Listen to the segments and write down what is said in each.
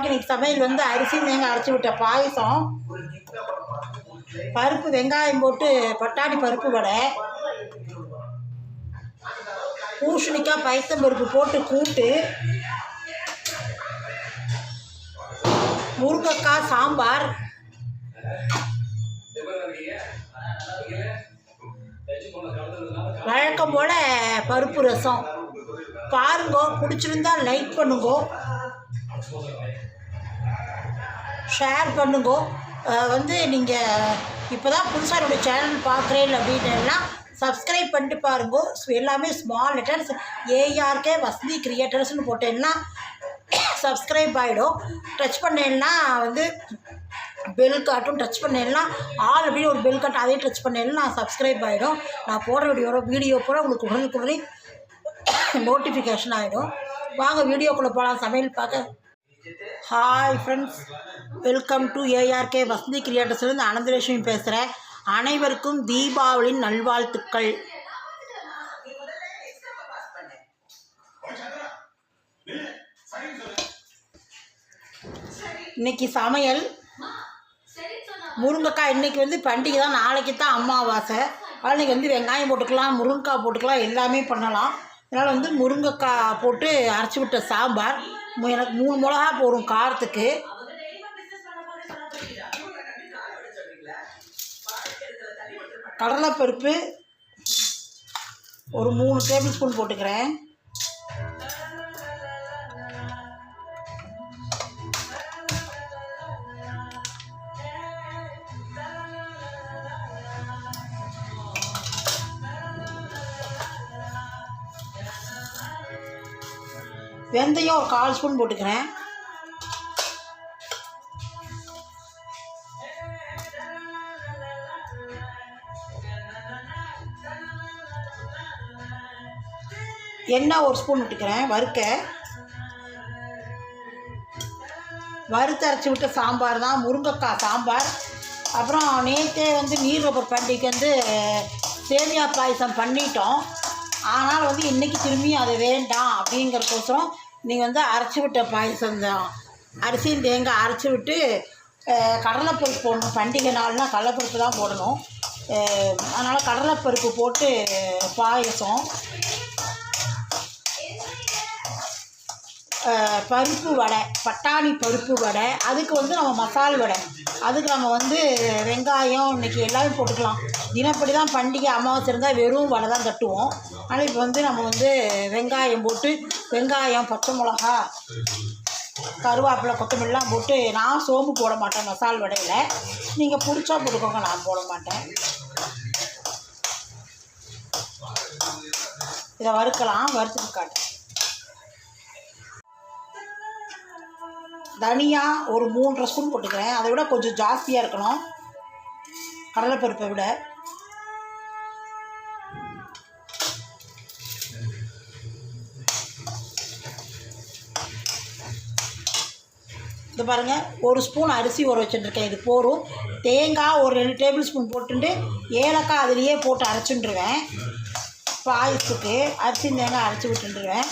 நமக்கு இன்றைக்கி சமையல் வந்து அரிசி தேங்காய் அரைச்சி விட்ட பாயசம், பருப்பு வெங்காயம் போட்டு பட்டாணி பருப்பு வடை, பூசணிக்காய் பைத்தம்பருப்பு போட்டு கூட்டு, முருங்கைக்காய் சாம்பார், வழக்கம் போல் பருப்பு ரசம். பாருங்கோ, பிடிச்சிருந்தா லைக் பண்ணுங்கோ, ஷேர் பண்ணுங்கோ. வந்து நீங்கள் இப்போ தான் புதுசாக என்னுடைய சேனல் பார்க்குறேன் அப்படின்னா சப்ஸ்கிரைப் பண்ணிட்டு பாருங்கோ. எல்லாமே ஸ்மால் லெட்டர்ஸ் ஏஆர்கே வசந்தி கிரியேட்டர்ஸ்னு போட்டேன்னா சப்ஸ்கிரைப் ஆகிடும். டச் பண்ணேன்னா வந்து பெல் காட்டும். டச் பண்ணேன்னா ஆல் அப்படின்னு ஒரு பெல் காட்டும், அதையும் டச் பண்ணேன்னா சப்ஸ்கிரைப் ஆகிடும். நான் போடுற வீடியோ பூரா உங்களுக்கு உடனுக்குடனே நோட்டிஃபிகேஷன் ஆகிடும். வாங்க வீடியோக்குள்ளே போகலாம் சமையல் பார்க்க. Hi friends, welcome to ARK Vasanthi கிரியேட்டர்ஸ்லேருந்து அனந்தலட்சுமி பேசுகிறேன். அனைவருக்கும் தீபாவளியின் நல்வாழ்த்துக்கள். இன்னைக்கு சமையல் முருங்கைக்காய். இன்றைக்கி வந்து பண்டிகை தான், நாளைக்கு தான் அமாவாசை. அன்றைக்கி வந்து வெங்காயம் போட்டுக்கலாம், முருங்கைக்காய் போட்டுக்கலாம், எல்லாமே பண்ணலாம். அதனால் வந்து முருங்கைக்காய் போட்டு அரைச்சி விட்ட சாம்பார். எனக்கு 3 மிளகா போடும் காரத்துக்கு. கடலைப்பருப்பு ஒரு 3 டேபிள் ஸ்பூன் போட்டுக்கிறேன். வெந்தயம் ஒரு 1/4 ஸ்பூன் போட்டுக்கிறேன். எண்ணெய் 1 ஸ்பூன் விட்டுக்கிறேன். வறுத்து அரைச்சி விட்ட சாம்பார் தான், முருங்கைக்காய் சாம்பார். அப்புறம் நேற்றே வந்து நீர்ரப்பர் பண்டிகைக்கு வந்து சேமியா பாயசம் பண்ணிட்டோம். ஆனால் வந்து இன்றைக்கி திரும்பி அது வேண்டாம் அப்படிங்கிறதுக்கோசரம் நீங்கள் வந்து அரைச்சி விட்ட பாயசம் தான், அரிசியும் தேங்காய் அரைச்சி விட்டு கடலைப்பருப்பு போடணும். பண்டிகை நாள்னால் கடலைப்பருப்பு தான் போடணும். அதனால் கடலைப்பருப்பு போட்டு பாயசம். பருப்பு வடை, பட்டாணி பருப்பு வடை. அதுக்கு வந்து நம்ம மசால் வடை, அதுக்கு நம்ம வந்து வெங்காயம் இன்றைக்கி எல்லாமே போட்டுக்கலாம். தினப்படி தான் பண்டிகை அமாவாசை இருந்தால் வெறும் வடை தான் தட்டுவோம். ஆனால் இப்போ வந்து நம்ம வந்து வெங்காயம் போட்டு, வெங்காயம், பச்சை மிளகா, கருவேப்பிலை, கொத்தமல்லாம் போட்டு, நான் சோம்பு போட மாட்டேன் மசால் வடையில். நீங்கள் பிடிச்சா போட்டுக்கோங்க, நான் போட மாட்டேன். இதை வறுக்கலாம், வறுத்துட்டு காட்டுறேன். தனியா ஒரு 3.5 ஸ்பூன் போட்டுக்கிறேன். அதை விட கொஞ்சம் ஜாஸ்தியாக இருக்கணும் கடலைப்பருப்பை விட. இது பாருங்கள், 1 ஸ்பூன் அரிசி ஊற வச்சுட்டுருக்கேன், இது போரும். தேங்காய் ஒரு 2 டேபிள் ஸ்பூன் போட்டுட்டு ஏலக்காய் அதிலேயே போட்டு அரைச்சுட்டுருவேன். பாயசத்துக்கு அரிசி தேங்காய் அரைச்சி விட்டுருவேன்.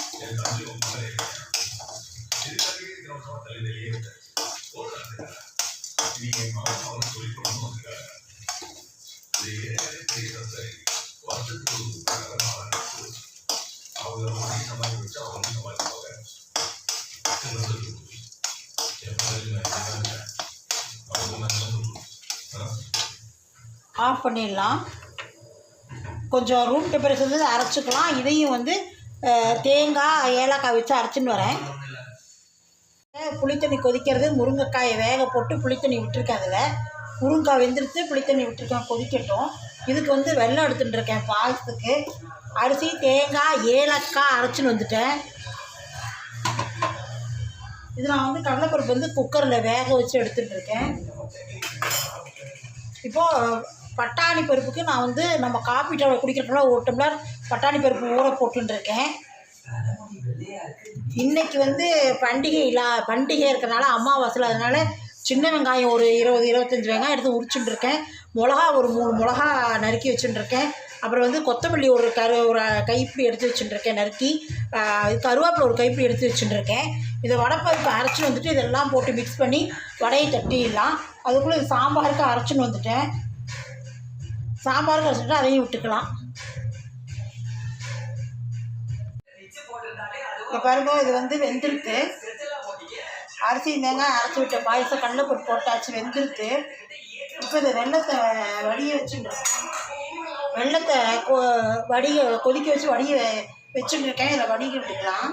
ஆஃப் பண்ணிடலாம். கொஞ்சம் ரூம் டெம்பரேச்சர் வந்து அரைச்சிக்கலாம். இதையும் வந்து தேங்காய் ஏலக்காய் வச்சு அரைச்சின்னு வரேன். புளித்தண்ணி கொதிக்கிறது, முருங்கைக்காயை வேக போட்டு புளித்தண்ணி விட்டுருக்கேன். அதில் முருங்கைக்காய் வெந்திருத்து புளித்தண்ணி விட்டுருக்கேன், கொதிக்கட்டும். இதுக்கு வந்து வெல்லம் எடுத்துட்டுருக்கேன் பாயசத்துக்கு. அரிசி தேங்காய் ஏலக்காய் அரைச்சின்னு வந்துட்டேன். இது நான் வந்து கடலைப்பருப்பு வந்து குக்கரில் வேக வச்சு எடுத்துகிட்ருக்கேன். இப்போது பட்டாணி பருப்புக்கு நான் வந்து நம்ம காப்பி குடிக்கிறதுனால 1 டம்ளர் பட்டாணி பருப்பு ஊற போட்டுருக்கேன். இன்றைக்கி வந்து பண்டிகை இருக்கிறனால அமாவாசையில், அதனால் சின்ன வெங்காயம் ஒரு 20-25 வெங்காயம் எடுத்து உரிச்சுட்டுருக்கேன். மிளகா ஒரு 3 மிளகா நறுக்கி வச்சுட்டுருக்கேன். அப்புறம் வந்து கொத்தமல்லி ஒரு கைப்பிடி எடுத்து வச்சுட்டுருக்கேன் நறுக்கி. கருவேப்பிலை ஒரு கைப்பிடி எடுத்து வச்சுட்டுருக்கேன். இதை வடைப்பருப்பு அரைச்சின்னு வந்துட்டு இதெல்லாம் போட்டு மிக்ஸ் பண்ணி வடையை தட்டிடலாம். அதுக்குள்ளே இது சாம்பாருக்கு அரைச்சின்னு வந்துட்டேன். சாம்பாருக்கு அரைச்சிட்டு அதையும் விட்டுக்கலாம். இப்போ பாருங்க, இது வந்து வெந்திருக்கு. அரிசி தேங்காய் அரைச்சி விட்ட பாயசம் கடலைப்பருப்பு போட்டாச்சு, வெந்திருக்கு. இப்போ இந்த வெள்ளத்தை வடிய வச்சுருக்கேன். வெள்ளத்தை கொதிக்க வச்சு வடிய வச்சுருக்கேன். இதில் வடிக்க விட்டுக்கலாம்.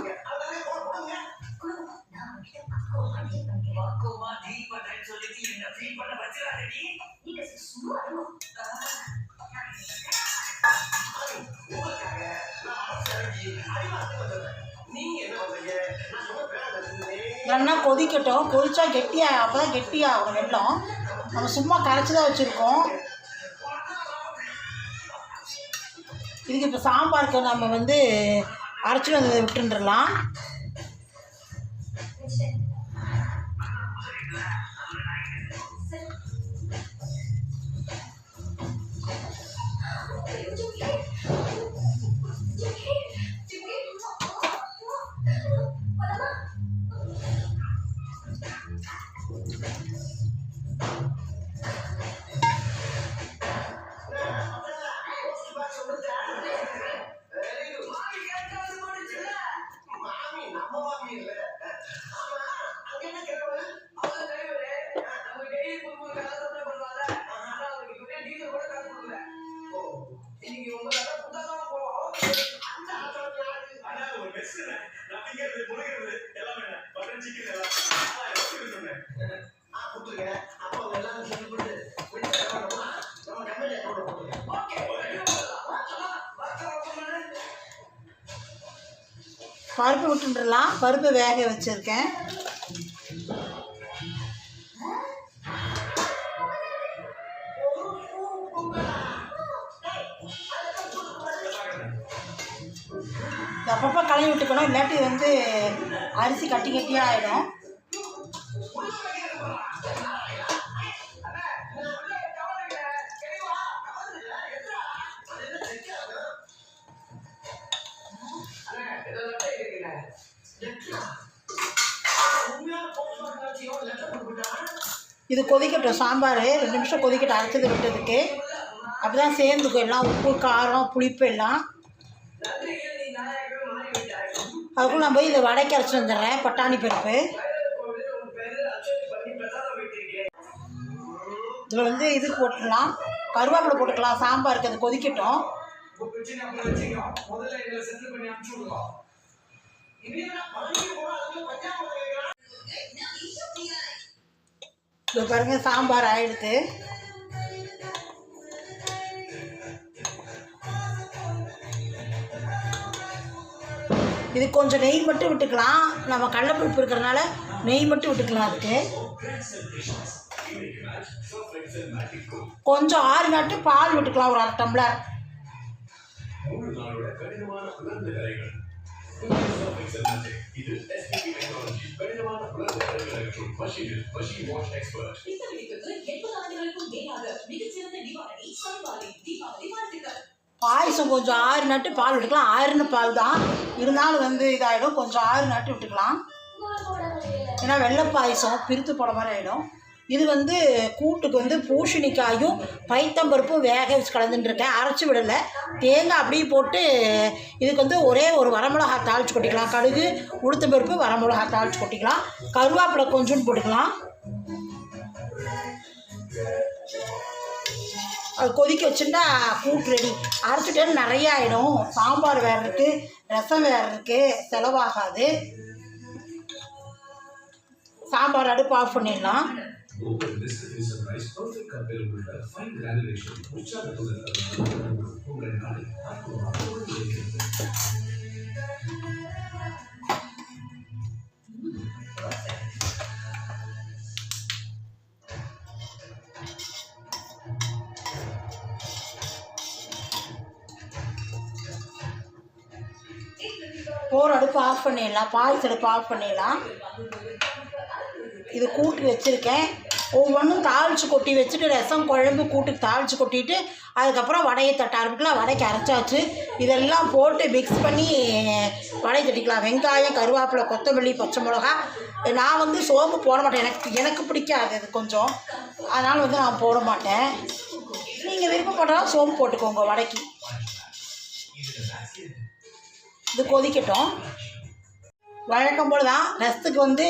நல்லா கொதிக்கட்டும். கொதிச்சா கெட்டியாக, அப்போ தான் கெட்டியாகும் வெல்லம். நம்ம சும்மா கரைச்சி தான் வச்சுருக்கோம். இதுக்கு இப்போ சாம்பாருக்கு நம்ம வந்து அரைச்சி வந்து விட்டுருலாம். பருப்பு விட்டுடலாம். பருப்பு வேக வச்சுருக்கேன். அப்பப்போ கழுவி விட்டுக்கணும், இல்லாட்டி வந்து அரிசி கட்டி கட்டியாக ஆகிடும். இது கொதிக்கட்டும். சாம்பார் 2 நிமிஷம் கொதிக்கட்டும். அரைச்சது விட்டதுக்கு அப்போ தான் சேர்ந்துக்கும் எல்லாம், உப்பு காரம் புளிப்பு எல்லாம். அதுக்குள்ள நான் போய் இதை வடைக்கு அரைச்சி வந்துடுறேன். பட்டாணி பருப்பு இதில் வந்து இதுக்கு போட்டுடலாம். கருவேப்பிலை போட்டுக்கலாம் சாம்பாருக்கு. அது கொதிக்கட்டும். இப்போ பாருங்கள், சாம்பார் ஆயிடுது. இது கொஞ்சம் நெய் மட்டும் விட்டுக்கலாம். நம்ம கடலைப்பருப்பு இருக்கிறதுனால நெய் மட்டும் விட்டுக்கலாம். அதுக்கு கொஞ்சம் 6 நாட்டு பால் விட்டுக்கலாம், ஒரு 1/2 டம்ளர். பாயசம் கொஞ்சம் 6 நாட்டு பால் விட்டுக்கலாம். 6 பால் தான் இருந்தாலும் வந்து இதாகிடும். கொஞ்சம் 6 நாட்டு விட்டுக்கலாம். ஏன்னா வெள்ளை பாயசம் பிரித்து போட மாதிரி ஆகிடும். இது வந்து கூட்டுக்கு வந்து பூசணிக்காயும் பைத்தம்பருப்பும் வேக வச்சு கலந்துட்டுருக்கேன். அரைச்சி விடலை. தேங்காய் அப்படியே போட்டு இதுக்கு வந்து ஒரே ஒரு வரமிளகா தாளித்து கொட்டிக்கலாம். கடுகு உளுத்தம்பருப்பு வரமிளகா தாளித்து கொட்டிக்கலாம். கருவேப்பிலை கொஞ்சோன்னு போட்டுக்கலாம். அது கொதிக்க வச்சுட்டா கூட்டு ரெடி. அரைச்சிட்டேன்னு நிறையா ஆகிடும். சாம்பார் வேறு இருக்குது, ரசம் வேறு இருக்குது, செலவாகாது. சாம்பார் அடுப்பு ஆஃப் பண்ணிடலாம். போர் அடுப்பு ஆஃப் பண்ணிடலாம். பாயச அடுப்பு ஆஃப் பண்ணிடலாம். இது கூட்டு வச்சுருக்கேன். ஒவ்வொன்றும் தாளித்து கொட்டி வச்சுட்டு ரசம் குழம்பு கூட்டுக்கு தாளித்து கொட்டிட்டு அதுக்கப்புறம் வடையை தட்ட ஆரம்பிக்கலாம். வடைக்கு அரைச்சாச்சு. இதெல்லாம் போட்டு மிக்ஸ் பண்ணி வடை தட்டிக்கலாம். வெங்காயம், கருவேப்பிலை, கொத்தமல்லி, பச்சை மிளகா. நான் வந்து சோம்பு போட மாட்டேன், எனக்கு பிடிக்காது அது கொஞ்சம், அதனால் வந்து நான் போட மாட்டேன். நீங்கள் விருப்பப்பட்டாலும் சோம்பு போட்டுக்கோங்க வடைக்கு. இது கொதிக்கட்டும். வழக்கம் போல் தான் ரசத்துக்கு வந்து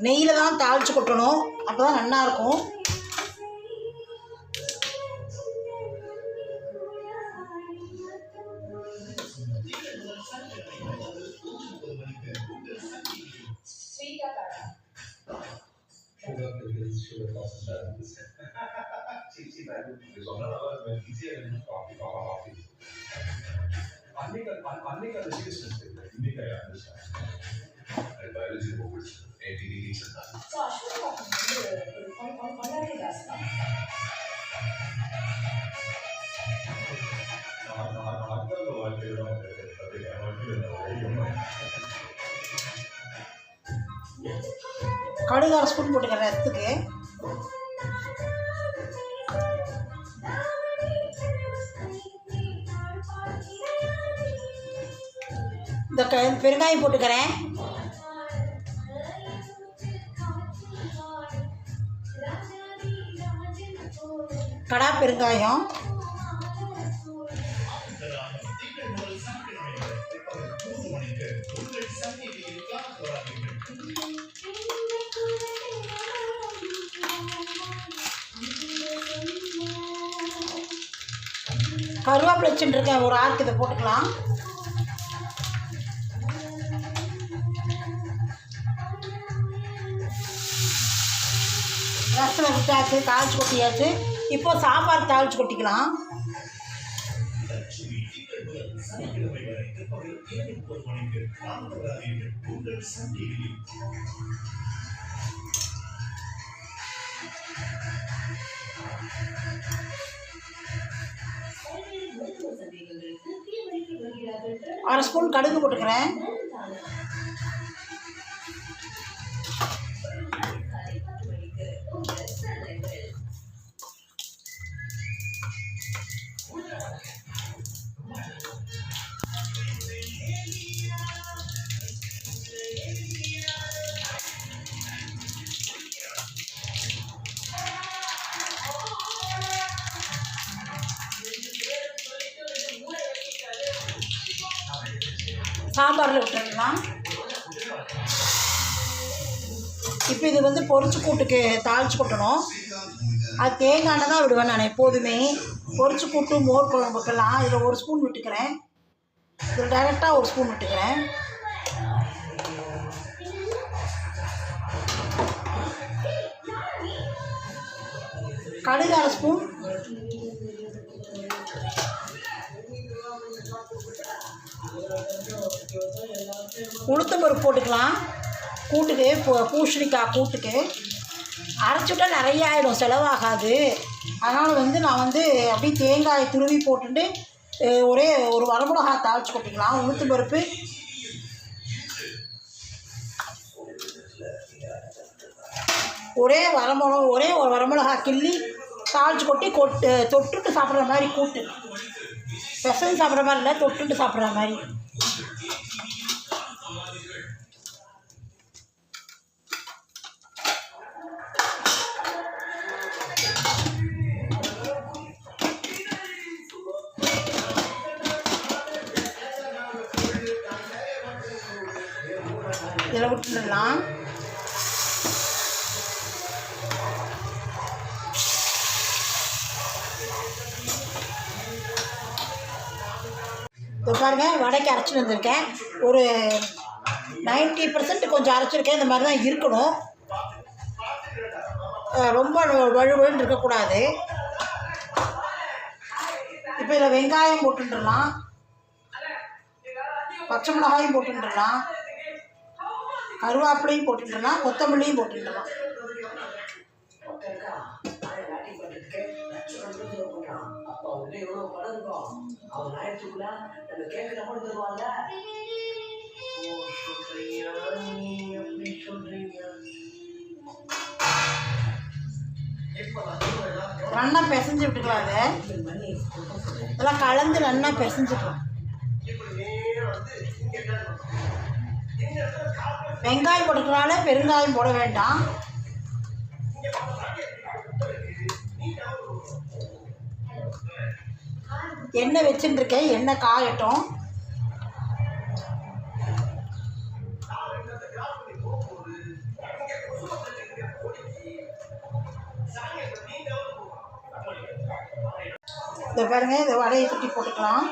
நெய்யில் தான் தாளித்து கொட்டணும், அப்போ தான் நல்லாயிருக்கும். கடுகு 1 ஸ்பூன் போட்டுக்கிறேன் ரசத்துக்கு. இந்த பெருங்காயம் போட்டுக்கிறேன். கடா பெருங்காயம். கருவேப்பிலை வச்சுட்டுருக்கேன், ஒரு ஆறுக்கு இதை போட்டுக்கலாம். ரசம் விட்டாச்சு, தாளிச்சு கொட்டியாச்சு. இப்போ சாம்பார் தாளிச்சு கொட்டிக்கலாம். அரை ஸ்பூன் கடுகு போட்டுக்கிறேன். சாம்பாரில் விட்டுடலாம். இப்போ இது வந்து பொரிச்சு கூட்டுக்கு தாளித்து கொட்டணும். அது தேங்காய் தான் விடுவேன் நான் எப்போதுமே. பொரிச்சு கூட்டு மோர் குழம்புக்கெல்லாம் இதில் 1 ஸ்பூன் விட்டுக்கிறேன். இதில் டைரெக்டாக 1 ஸ்பூன் விட்டுக்கிறேன். கடுகு 1/2 ஸ்பூன். உளுத்தம்பருப்பு போட்டுக்கலாம் கூட்டுக்கு. பூசணிக்காய் கூட்டுக்கு அரைச்சிட்டா நிறைய ஆகிடும், செலவாகாது. அதனால் வந்து நான் வந்து அப்படியே தேங்காயை துருவி போட்டுட்டு ஒரே ஒரு வரமிளகாய் தாளித்து கொட்டிக்கலாம். உளுத்தம்பருப்பு, ஒரே ஒரு வரமிளகாய் கிள்ளி தாளித்து கொட்டி தொட்டுட்டு சாப்பிட்ற மாதிரி கூட்டு. பெசஞ்சு சாப்பிட்ற மாதிரி இல்லை, தொட்டுட்டு சாப்பிட்ற மாதிரி. இதில் விட்டுடலாம். இப்போ பாருங்கள், வடைக்கு அரைச்சிட்டு வந்திருக்கேன். ஒரு 90% கொஞ்சம் அரைச்சிருக்கேன். இந்த மாதிரி தான் இருக்கணும், ரொம்ப வழுவழுன்னு இருக்கக்கூடாது. இப்போ இதில் வெங்காயம் போட்டுடலாம், பச்சை மிளகாயும் போட்டுடலாம், கருவேப்பிலையும் போட்டுடலாம், கொத்தமல்லியும் போட்டுடலாம். நல்லா பிசைஞ்சு விட்டுக்கலாம். அதை இதெல்லாம் கலந்து நல்லா பிசைஞ்சுக்கலாம். வெங்காயம் போட்டுக்கிறனால பெருங்காயம் போட வேண்டாம். எண்ணெய் வச்சுட்டுருக்கேன், எண்ணெய் காயட்டும். இதை பாருங்கள், இதை வடையை தூக்கி போட்டுக்கலாம்.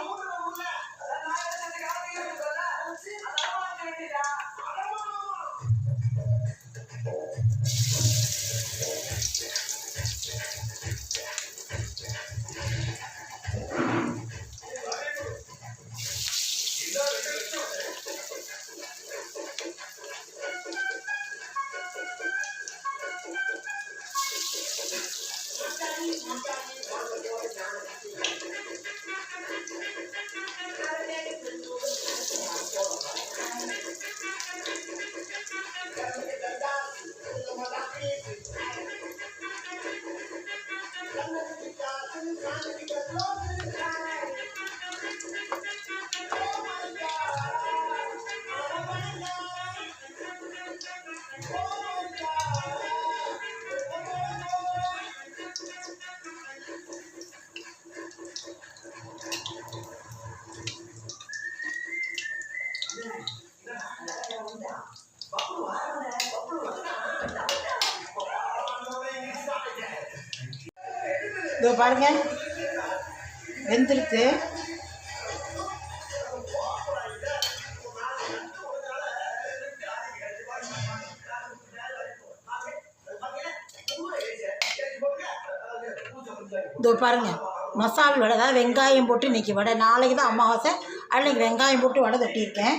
இதோ பாருங்க, வெந்துடுத்து. இதோ பாருங்க, மசால் வடை, அதாவது வெங்காயம் போட்டு இன்றைக்கி வடை. நாளைக்கு தான் அமாவாசை, அன்றைக்கி வெங்காயம் போட்டு வடை தட்டியிருக்கேன்.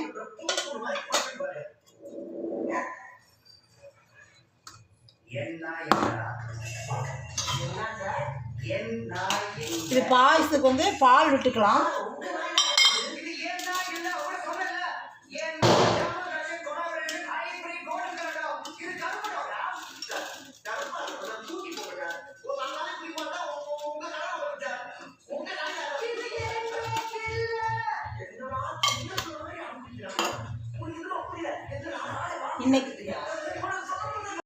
இது பாயசத்துக்கு வந்து பால் விட்டுக்கலாம். இன்னைக்கு